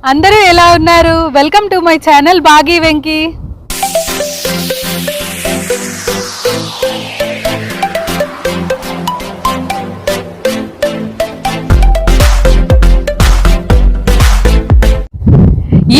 అందరూ ఎలా ఉన్నారు? వెల్కమ్ టు మై ఛానల్ బాగి వెంకి.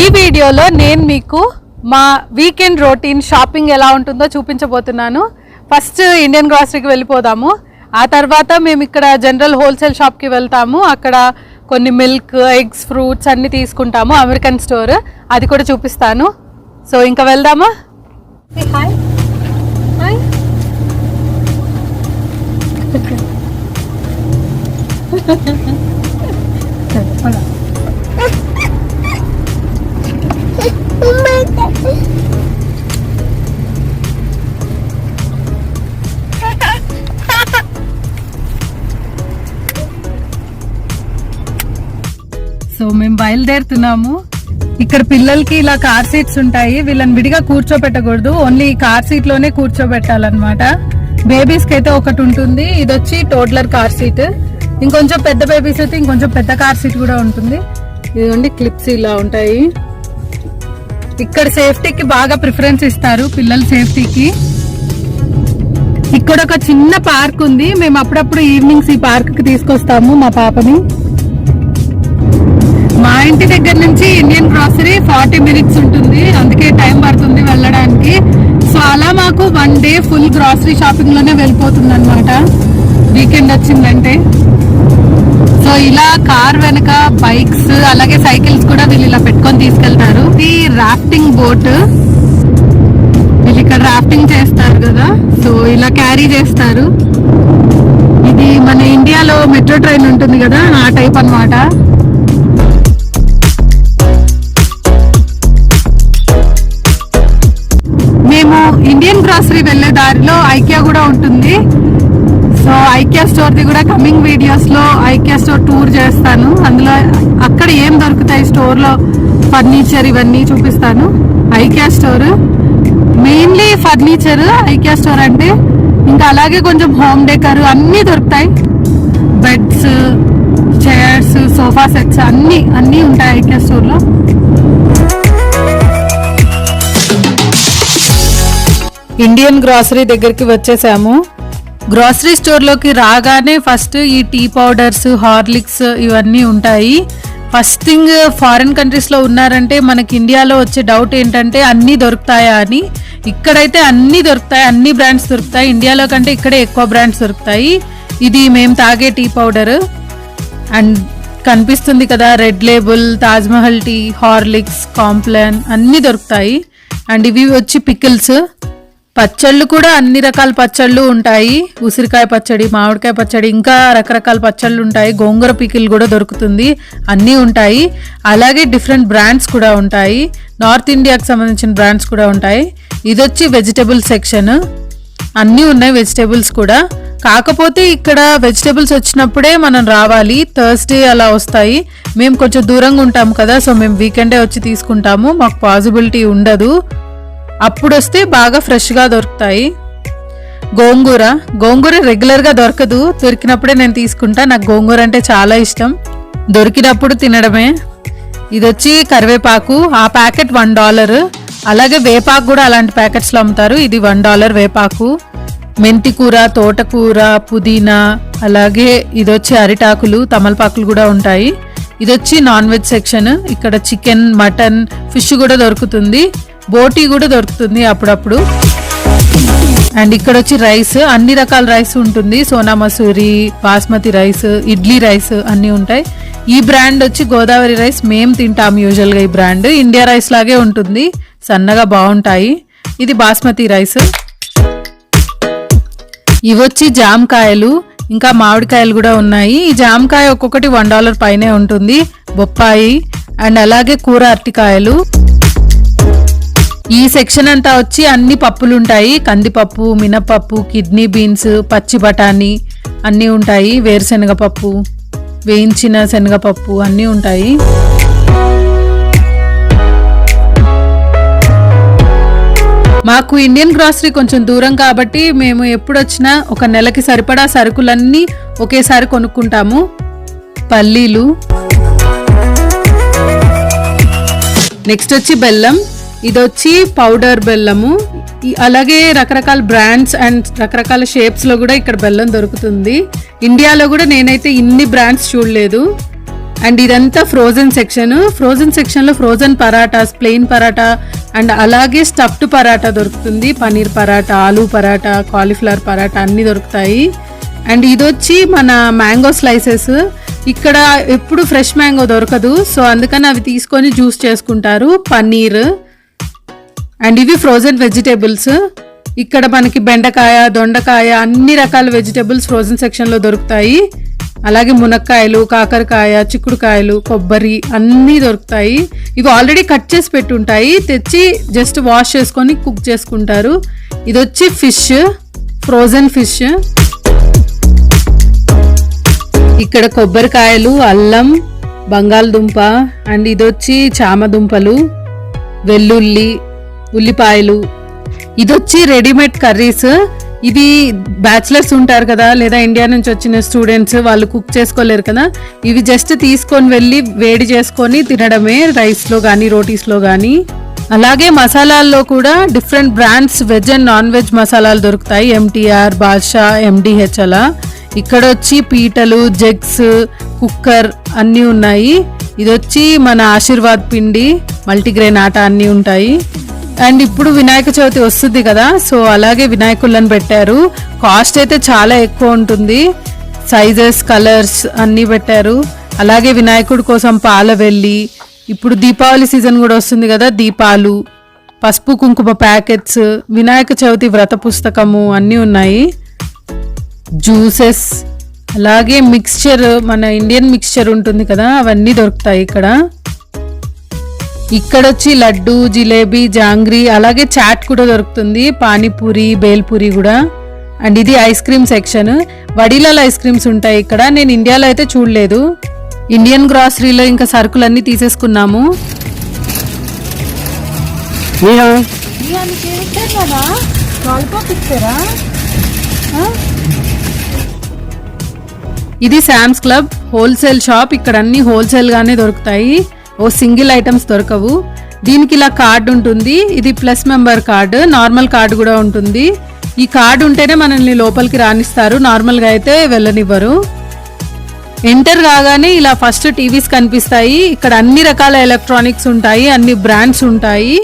ఈ వీడియోలో నేను మీకు మా వీకెండ్ రొటీన్ షాపింగ్ ఎలా ఉంటుందో చూపించబోతున్నాను. ఫస్ట్ ఇండియన్ గ్రాసరీకి వెళ్ళిపోదాము. ఆ తర్వాత మేము ఇక్కడ జనరల్ హోల్సేల్ షాప్కి వెళ్తాము. అక్కడ కొన్ని మిల్క్, ఎగ్స్, ఫ్రూట్స్ అన్నీ తీసుకుంటాము. అమెరికన్ స్టోర్, అది కూడా చూపిస్తాను. సో ఇంకా వెళ్దామా? Hi hi. సో మేము బయలుదేరుతున్నాము. ఇక్కడ పిల్లలకి ఇలా కార్ సీట్స్ ఉంటాయి. వీళ్ళని విడిగా కూర్చోబెట్టకూడదు, ఓన్లీ కార్ సీట్ లోనే కూర్చోబెట్టాలన్నమాట. బేబీస్ కి అయితే ఒకటి ఉంటుంది, ఇది వచ్చి టోడ్లర్ కార్ సీట్. ఇంకొంచెం పెద్ద బేబీస్ అయితే ఇంకొంచెం పెద్ద కార్ సీట్ కూడా ఉంటుంది. ఇదిగోండి, క్లిప్స్ ఇలా ఉంటాయి. ఇక్కడ సేఫ్టీకి బాగా ప్రిఫరెన్స్ ఇస్తారు, పిల్లల సేఫ్టీకి. ఇక్కడ ఒక చిన్న పార్క్ ఉంది. మేము అప్పుడప్పుడు ఈవినింగ్స్ ఈ పార్క్ కి తీసుకొస్తాము మా పాపని. మా ఇంటి దగ్గర నుంచి ఇండియన్ గ్రాసరీ 40 మినిట్స్ ఉంటుంది, అందుకే టైం పడుతుంది వెళ్ళడానికి. సో అలా మాకు 1 డే ఫుల్ గ్రాసరీ షాపింగ్ లోనే వెళ్ళిపోతుంది అనమాట వీకెండ్ వచ్చిందంటే. సో ఇలా కార్ వెనక బైక్స్ అలాగే సైకిల్స్ కూడా వీళ్ళు ఇలా పెట్టుకొని తీసుకెళ్తారు. ఇది రాఫ్టింగ్ బోట్, వీళ్ళు ఇక్కడ రాఫ్టింగ్ చేస్తారు కదా, సో ఇలా క్యారీ చేస్తారు. ఇది మన ఇండియాలో మెట్రో ట్రైన్ ఉంటుంది కదా, ఆ టైప్ అన్నమాట. మేము ఇండియన్ గ్రాసరీ వెళ్లే దారిలో ఐకియా కూడా ఉంటుంది. సో ఐకియా స్టోర్ ది కూడా కమింగ్ వీడియోస్ లో ఐకియా స్టోర్ టూర్ చేస్తాను. అందులో అక్కడ ఏం దొరుకుతాయి స్టోర్ లో, ఫర్నిచర్ ఇవన్నీ చూపిస్తాను. IKEA store mainly furniture IKEA store అంటే. ఇంకా అలాగే కొంచెం హోమ్ డెకర్ అన్ని దొరుకుతాయి. బెడ్స్, చైర్స్, సోఫా సెట్స్ అన్ని ఉంటాయి ఐకియా స్టోర్ లో. ఇండియన్ గ్రాసరీ దగ్గరికి వచ్చేసాము. గ్రాసరీ స్టోర్ లోకి రాగానే ఫస్ట్ ఈ టీ పౌడర్స్, హార్లిక్స్ ఇవన్నీ ఉంటాయి. ఫస్ట్ థింగ్, ఫారిన్ కంట్రీస్ లో ఉన్నారంటే మనకి ఇండియాలో వచ్చే డౌట్ ఏంటంటే అన్ని దొరుకుతాయా అని. ఇక్కడైతే అన్ని దొరుకుతాయి, అన్ని బ్రాండ్స్ దొరుకుతాయి. ఇండియాలో కంటే ఇక్కడే ఎక్కువ బ్రాండ్స్ దొరుకుతాయి. ఇది మేము తాగే టీ పౌడర్ అండ్ కనిపిస్తుంది కదా, red label, Taj Mahal tea, Horlicks, Complan అన్ని దొరుకుతాయి. అండ్ ఇవి వచ్చి పికిల్స్. పచ్చళ్ళు కూడా అన్ని రకాల పచ్చళ్ళు ఉంటాయి. ఉసిరికాయ పచ్చడి, మామిడికాయ పచ్చడి, ఇంకా రకరకాల పచ్చళ్ళు ఉంటాయి. గోంగూర పికిల్ కూడా దొరుకుతుంది, అన్నీ ఉంటాయి. అలాగే డిఫరెంట్ బ్రాండ్స్ కూడా ఉంటాయి, నార్త్ ఇండియాకి సంబంధించిన బ్రాండ్స్ కూడా ఉంటాయి. ఇది వచ్చి వెజిటబుల్ సెక్షన్, అన్నీ ఉన్నాయి వెజిటబుల్స్ కూడా. కాకపోతే ఇక్కడ వెజిటబుల్స్ వచ్చినప్పుడే మనం రావాలి, థర్స్డే అలా వస్తాయి. మేము కొంచెం దూరంగా ఉంటాము కదా, సో మేము వీకెండే వచ్చి తీసుకుంటాము, మాకు పాసిబిలిటీ ఉండదు. అప్పుడు వస్తే బాగా ఫ్రెష్గా దొరుకుతాయి. గోంగూర రెగ్యులర్గా దొరకదు, దొరికినప్పుడే నేను తీసుకుంటా. నాకు గోంగూర అంటే చాలా ఇష్టం, దొరికినప్పుడు తినడమే. ఇది వచ్చి కరివేపాకు, ఆ ప్యాకెట్ $1. అలాగే వేపాకు కూడా అలాంటి ప్యాకెట్స్లో అమ్ముతారు, ఇది $1 వేపాకు. మెంతి కూర, తోటకూర, పుదీనా, అలాగే ఇది వచ్చి అరిటాకులు, తమలపాకులు కూడా ఉంటాయి. ఇది వచ్చి నాన్ వెజ్ సెక్షన్. ఇక్కడ చికెన్, మటన్, ఫిష్ కూడా దొరుకుతుంది, బోటీ కూడా దొరుకుతుంది అప్పుడప్పుడు. అండ్ ఇక్కడ వచ్చి రైస్, అన్ని రకాల రైస్ ఉంటుంది. సోనా మసూరి, బాస్మతి రైస్, ఇడ్లీ రైస్ అన్నీ ఉంటాయి. ఈ బ్రాండ్ వచ్చి గోదావరి రైస్, మేము తింటాము యూజువల్గా. ఈ బ్రాండ్ ఇండియా రైస్ లాగే ఉంటుంది, సన్నగా బాగుంటాయి. ఇది బాస్మతి రైస్. ఇవి వచ్చి జామకాయలు, ఇంకా మామిడికాయలు కూడా ఉన్నాయి. ఈ జామకాయ ఒక్కొక్కటి $1 పైనే ఉంటుంది. బొప్పాయి అండ్ అలాగే కూర అరటికాయలు. ఈ సెక్షన్ అంతా వచ్చి అన్ని పప్పులు ఉంటాయి, కందిపప్పు, మినపప్పు, కిడ్నీ బీన్స్, పచ్చి బఠానీ అన్నీ ఉంటాయి. వేరుశనగపప్పు, వేయించిన శనగపప్పు అన్నీ ఉంటాయి. మాకు ఇండియన్ గ్రాసరీ కొంచెం దూరం కాబట్టి మేము ఎప్పుడు వచ్చినా ఒక నెలకి సరిపడా సరుకులన్నీ ఒకేసారి కొనుక్కుంటాము. పల్లీలు, నెక్స్ట్ వచ్చి బెల్లం, ఇది వచ్చి పౌడర్ బెల్లము. అలాగే రకరకాల బ్రాండ్స్ అండ్ రకరకాల షేప్స్లో కూడా ఇక్కడ బెల్లం దొరుకుతుంది. ఇండియాలో కూడా నేనైతే ఇన్ని బ్రాండ్స్ చూడలేదు. అండ్ ఇదంతా ఫ్రోజన్ సెక్షన్. ఫ్రోజన్ సెక్షన్లో frozen parathas, plain paratha and అలాగే స్టఫ్డ్ పరాటా దొరుకుతుంది. పనీర్ పరాటా, ఆలూ పరాటా, కాలీఫ్లవర్ పరాటా అన్నీ దొరుకుతాయి. అండ్ ఇది వచ్చి మన మ్యాంగో స్లైసెస్. ఇక్కడ ఎప్పుడు ఫ్రెష్ మ్యాంగో దొరకదు, సో అందుకని అవి తీసుకొని జ్యూస్ చేసుకుంటారు. పన్నీర్ అండ్ ఇవి ఫ్రోజన్ వెజిటేబుల్స్. ఇక్కడ మనకి బెండకాయ, దొండకాయ అన్ని రకాల వెజిటేబుల్స్ ఫ్రోజన్ సెక్షన్లో దొరుకుతాయి. అలాగే మునక్కాయలు, కాకరకాయ, చిక్కుడుకాయలు, కొబ్బరి అన్నీ దొరుకుతాయి. ఇవి ఆల్రెడీ కట్ చేసి పెట్టుంటాయి, తెచ్చి జస్ట్ వాష్ చేసుకొని కుక్ చేసుకుంటారు. ఇది వచ్చి ఫిష్, ఫ్రోజన్ ఫిష్. ఇక్కడ కొబ్బరికాయలు, అల్లం, బంగాళదుంప అండ్ ఇది వచ్చి చామదుంపలు, వెల్లుల్లి, ఉల్లిపాయలు. ఇది వచ్చి రెడీమేడ్ కర్రీస్. ఇది బ్యాచిలర్స్ ఉంటారు కదా, లేదా ఇండియా నుంచి వచ్చిన స్టూడెంట్స్, వాళ్ళు కుక్ చేసుకోలేరు కదా, ఇవి జస్ట్ తీసుకొని వెళ్ళి వేడి చేసుకొని తినడమే, రైస్లో కానీ రోటీస్లో కానీ. అలాగే మసాలాల్లో కూడా different brands veg and non veg మసాలాలు దొరుకుతాయి. ఎంటీఆర్, బాద్షా, ఎండిహెచ్ అలా. ఇక్కడ వచ్చి పీటలు, జగ్స్, కుక్కర్ అన్నీ ఉన్నాయి. ఇది వచ్చి మన ఆశీర్వాద్ పిండి, మల్టీగ్రెయిన్ ఆట అన్నీ ఉంటాయి. అండ్ ఇప్పుడు వినాయక చవితి వస్తుంది కదా, సో అలాగే వినాయకులను పెట్టారు. కాస్ట్ అయితే చాలా ఎక్కువ ఉంటుంది. సైజెస్, కలర్స్ అన్నీ పెట్టారు. అలాగే వినాయకుడి కోసం పాలవెల్లి, ఇప్పుడు దీపావళి సీజన్ కూడా వస్తుంది కదా, దీపాలు, పసుపు కుంకుమ ప్యాకెట్స్, వినాయక చవితి వ్రత పుస్తకము అన్నీ ఉన్నాయి. జ్యూసెస్, అలాగే మిక్స్చర్, మన ఇండియన్ మిక్స్చర్ ఉంటుంది కదా, అవన్నీ దొరుకుతాయి ఇక్కడ. ఇక్కడ వచ్చి లడ్డు, జిలేబీ, జాంగ్రీ, అలాగే చాట్ కూడా దొరుకుతుంది. పానీపూరి, బేల్పూరి కూడా. అండ్ ఇది ice cream section. Vadilal ice creams ఉంటాయి ఇక్కడ. నేను ఇండియాలో అయితే చూడలేదు. ఇండియన్ గ్రాసరీలో ఇంకా సరుకులన్నీ తీసేసుకున్నాము. ఇది శామ్స్ క్లబ్ హోల్సేల్ షాప్. ఇక్కడ అన్ని హోల్సేల్ గానే దొరుకుతాయి, ఓ సింగిల్ ఐటమ్స్ దొరకవు. దీనికి ఇలా కార్డు ఉంటుంది. ఇది plus member card, normal card కూడా ఉంటుంది. ఈ కార్డు ఉంటేనే మనల్ని లోపలికి రానిస్తారు, నార్మల్గా అయితే వెళ్ళనివ్వరు. ఎంటర్ కాగానే ఇలా ఫస్ట్ టీవీస్ కనిపిస్తాయి. ఇక్కడ అన్ని రకాల ఎలక్ట్రానిక్స్ ఉంటాయి, అన్ని బ్రాండ్స్ ఉంటాయి.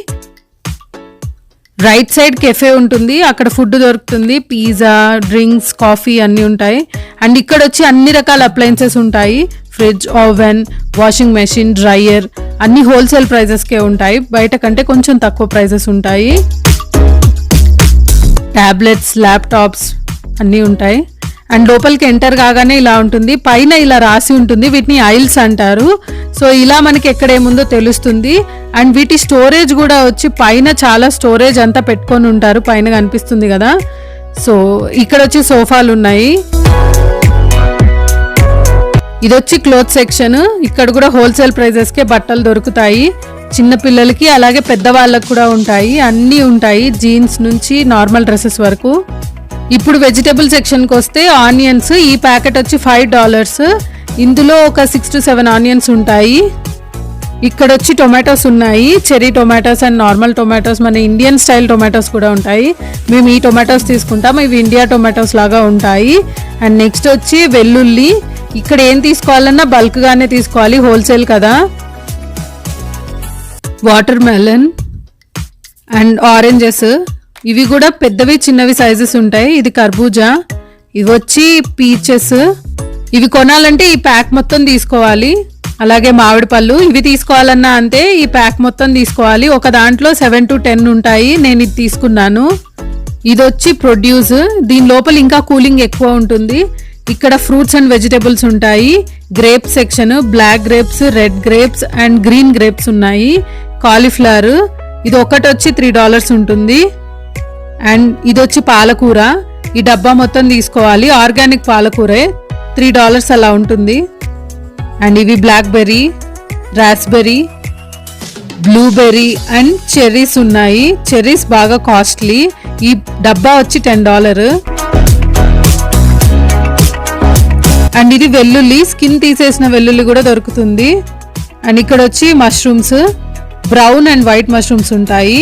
రైట్ సైడ్ కెఫే ఉంటుంది, అక్కడ ఫుడ్ దొరుకుతుంది. పిజ్జా, డ్రింక్స్, కాఫీ అన్నీ ఉంటాయి. అండ్ ఇక్కడ వచ్చి అన్ని రకాల అప్లయన్సెస్ ఉంటాయి. Fridge, oven, washing machine, dryer అన్ని హోల్సేల్ ప్రైజెస్కే ఉంటాయి. బయట కంటే కొంచెం తక్కువ ప్రైజెస్ ఉంటాయి. ట్యాబ్లెట్స్, ల్యాప్టాప్స్ అన్నీ ఉంటాయి. అండ్ లోపలికి ఎంటర్ కాగానే ఇలా ఉంటుంది. పైన ఇలా రాసి ఉంటుంది, వీటిని ఐల్స్ అంటారు. సో ఇలా మనకి ఎక్కడ ఏముందో తెలుస్తుంది. అండ్ వీటి స్టోరేజ్ కూడా వచ్చి పైన చాలా స్టోరేజ్ అంతా పెట్టుకొని ఉంటారు. పైన కనిపిస్తుంది కదా. సో ఇక్కడ వచ్చి సోఫాలు ఉన్నాయి. ఇది వచ్చి క్లోత్ సెక్షన్. ఇక్కడ కూడా హోల్సేల్ ప్రైజెస్కే బట్టలు దొరుకుతాయి. చిన్న పిల్లలకి అలాగే పెద్దవాళ్ళకి కూడా ఉంటాయి, అన్నీ ఉంటాయి, జీన్స్ నుంచి నార్మల్ డ్రెస్సెస్ వరకు. ఇప్పుడు వెజిటబుల్ సెక్షన్కి వస్తే ఆనియన్స్, ఈ ప్యాకెట్ వచ్చి $5. ఇందులో ఒక 6 to 7 ఆనియన్స్ ఉంటాయి. ఇక్కడ వచ్చి టొమాటోస్ ఉన్నాయి, cherry tomatoes and normal tomatoes, మన ఇండియన్ స్టైల్ టొమాటోస్ కూడా ఉంటాయి. మేము ఈ టొమాటోస్ తీసుకుంటాం, ఇవి ఇండియా టొమాటోస్ లాగా ఉంటాయి. అండ్ నెక్స్ట్ వచ్చి వెల్లుల్లి. ఇక్కడ ఏం తీసుకోవాలన్నా బల్క్గానే తీసుకోవాలి, హోల్సేల్ కదా. వాటర్ మెలన్ అండ్ ఆరెంజెస్, ఇవి కూడా పెద్దవి చిన్నవి సైజెస్ ఉంటాయి. ఇది కర్బూజా. ఇవి వచ్చి పీచెస్. ఇవి కొనాలంటే ఈ ప్యాక్ మొత్తం తీసుకోవాలి. అలాగే మామిడి పళ్ళు, ఇవి తీసుకోవాలన్నా అంతే, ఈ ప్యాక్ మొత్తం తీసుకోవాలి. ఒక దాంట్లో 7 to 10 ఉంటాయి, నేను ఇది తీసుకున్నాను. ఇది వచ్చి ప్రొడ్యూస్. దీని లోపల ఇంకా కూలింగ్ ఎక్కువ ఉంటుంది. ఇక్కడ ఫ్రూట్స్ అండ్ వెజిటేబుల్స్ ఉంటాయి. Grapes section, black grapes, red grapes and green grapes ఉన్నాయి. కాలీఫ్లవర్, ఇది ఒకటి వచ్చి $3 ఉంటుంది. అండ్ ఇది వచ్చి పాలకూర. ఈ డబ్బా మొత్తం తీసుకోవాలి, ఆర్గానిక్ పాలకూరే, $3 అలా ఉంటుంది. అండ్ ఇవి blackberry, raspberry, blueberry and cherries ఉన్నాయి. చెర్రీస్ బాగా కాస్ట్లీ. ఈ డబ్బా వచ్చి $10. అండ్ ఇది వెల్లుల్లి, స్కిన్ తీసేసిన వెల్లుల్లి కూడా దొరుకుతుంది. అండ్ ఇక్కడ వచ్చి mushrooms, brown and white mushrooms ఉంటాయి.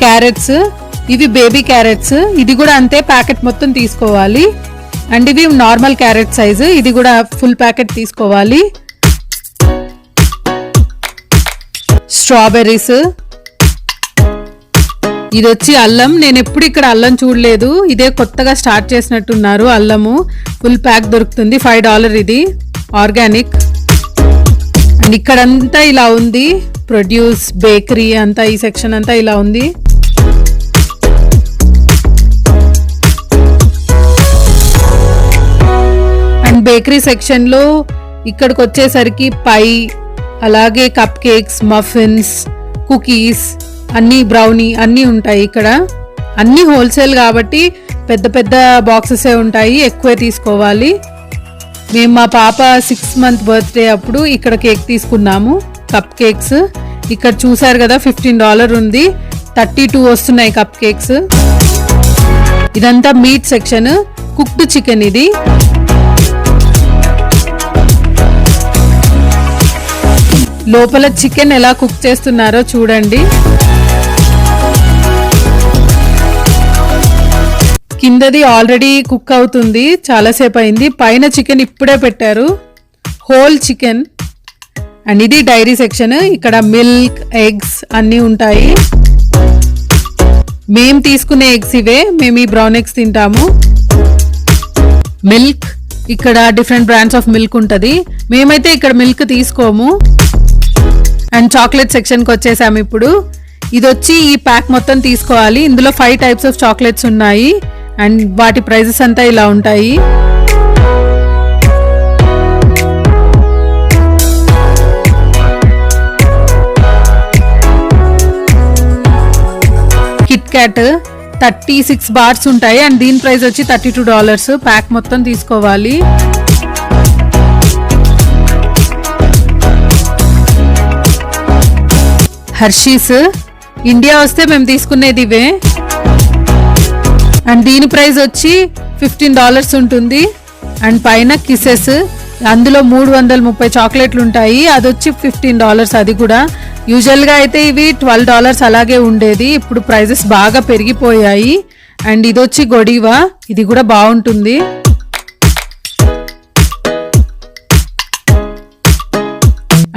క్యారెట్స్, ఇవి బేబీ క్యారెట్స్, ఇది కూడా అంతే ప్యాకెట్ మొత్తం తీసుకోవాలి. అండ్ ఇవి నార్మల్ క్యారెట్ సైజు, ఇది కూడా ఫుల్ ప్యాకెట్ తీసుకోవాలి. స్ట్రాబెర్రీస్, ఇది వచ్చి అల్లం. నేను ఎప్పుడు ఇక్కడ అల్లం చూడలేదు, ఇదే కొత్తగా స్టార్ట్ చేసినట్టున్నారు. అల్లము ఫుల్ ప్యాక్ దొరుకుతుంది, $5 ఇది, ఆర్గానిక్. అండ్ ఇక్కడంతా ఇలా ఉంది, ప్రొడ్యూస్, బేకరీ అంతా, ఈ సెక్షన్ అంతా ఇలా ఉంది. అండ్ బేకరీ సెక్షన్ లో ఇక్కడికి వచ్చేసరికి పై, అలాగే కప్ కేక్స్, మఫిన్స్, కుకీస్, అన్ని బ్రౌనీ అన్నీ ఉంటాయి. ఇక్కడ అన్ని హోల్సేల్ కాబట్టి పెద్ద పెద్ద బాక్సెసే ఉంటాయి, ఎక్కువే తీసుకోవాలి. మేము మా పాప 6th month బర్త్డే అప్పుడు ఇక్కడ కేక్ తీసుకున్నాము, కప్ కేక్స్. ఇక్కడ చూసారు కదా $15 ఉంది, 32 వస్తున్నాయి కప్ కేక్స్. ఇదంతా మీట్ సెక్షన్, కుక్డ్ చికెన్. ఇది లోపల చికెన్ ఎలా కుక్ చేస్తున్నారో చూడండి. కిందది ఆల్రెడీ కుక్ అవుతుంది, చాలాసేపు అయింది. పైన చికెన్ ఇప్పుడే పెట్టారు, హోల్ చికెన్. అండ్ ఇది డైరీ సెక్షన్, ఇక్కడ మిల్క్, ఎగ్స్ అన్నీ ఉంటాయి. మేము తీసుకునే ఎగ్స్ ఇవే, మేము ఈ బ్రౌన్ ఎగ్స్ తింటాము. మిల్క్, ఇక్కడ డిఫరెంట్ బ్రాండ్స్ ఆఫ్ మిల్క్ ఉంటుంది, మేమైతే ఇక్కడ మిల్క్ తీసుకోము. అండ్ చాక్లెట్ సెక్షన్కి వచ్చేసాము ఇప్పుడు. ఇది వచ్చి ఈ ప్యాక్ మొత్తం తీసుకోవాలి, ఇందులో 5 types ఆఫ్ చాక్లెట్స్ ఉన్నాయి. అండ్ వాటి ప్రైజెస్ అంతా ఇలా ఉంటాయి. కిట్ క్యాట్ 36 bars ఉంటాయి, అండ్ దీని ప్రైస్ వచ్చి $32. ప్యాక్ మొత్తం తీసుకోవాలి. హర్షీస్, ఇండియా వస్తే మేము తీసుకునేది ఇవే. అండ్ దీని ప్రైస్ వచ్చి $15 ఉంటుంది. అండ్ పైన కిసెస్, అందులో 330 చాక్లెట్లు ఉంటాయి, అది వచ్చి $15. అది కూడా యూజువల్గా అయితే ఇవి $12 అలాగే ఉండేది, ఇప్పుడు ప్రైజెస్ బాగా పెరిగిపోయాయి. అండ్ ఇది వచ్చి గొడివా, ఇది కూడా బాగుంటుంది.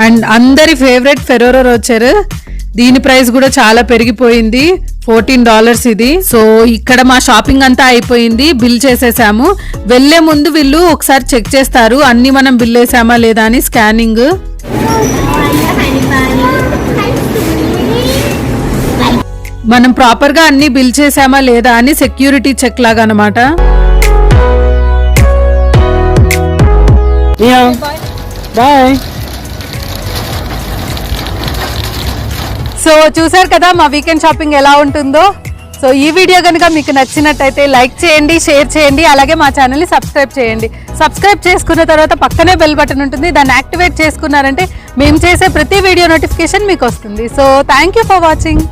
అండ్ అందరి ఫేవరెట్ ఫెరోరో రోచర్, దీని ప్రైస్ కూడా చాలా పెరిగిపోయింది, $14 ఇది. సో ఇక్కడ మా షాపింగ్ అంతా అయిపోయింది, బిల్ చేసేసాము. వెళ్లే ముందు వీళ్ళు ఒకసారి చెక్ చేస్తారు అన్ని మనం బిల్ వేసామా లేదా అని, స్కానింగ్. మనం ప్రాపర్ గా అన్ని బిల్ చేసామా లేదా అని సెక్యూరిటీ చెక్ లాగా అనమాట. బాయ్. సో చూసారు కదా మా వీకెండ్ షాపింగ్ ఎలా ఉంటుందో. సో ఈ వీడియో కనుక మీకు నచ్చినట్టయితే లైక్ చేయండి, షేర్ చేయండి, అలాగే మా ఛానల్ని సబ్స్క్రైబ్ చేయండి. సబ్స్క్రైబ్ చేసుకున్న తర్వాత పక్కనే బెల్ బటన్ ఉంటుంది, దాన్ని యాక్టివేట్ చేసుకున్నారంటే మేము చేసే ప్రతి వీడియో నోటిఫికేషన్ మీకు వస్తుంది. So thank you for watching.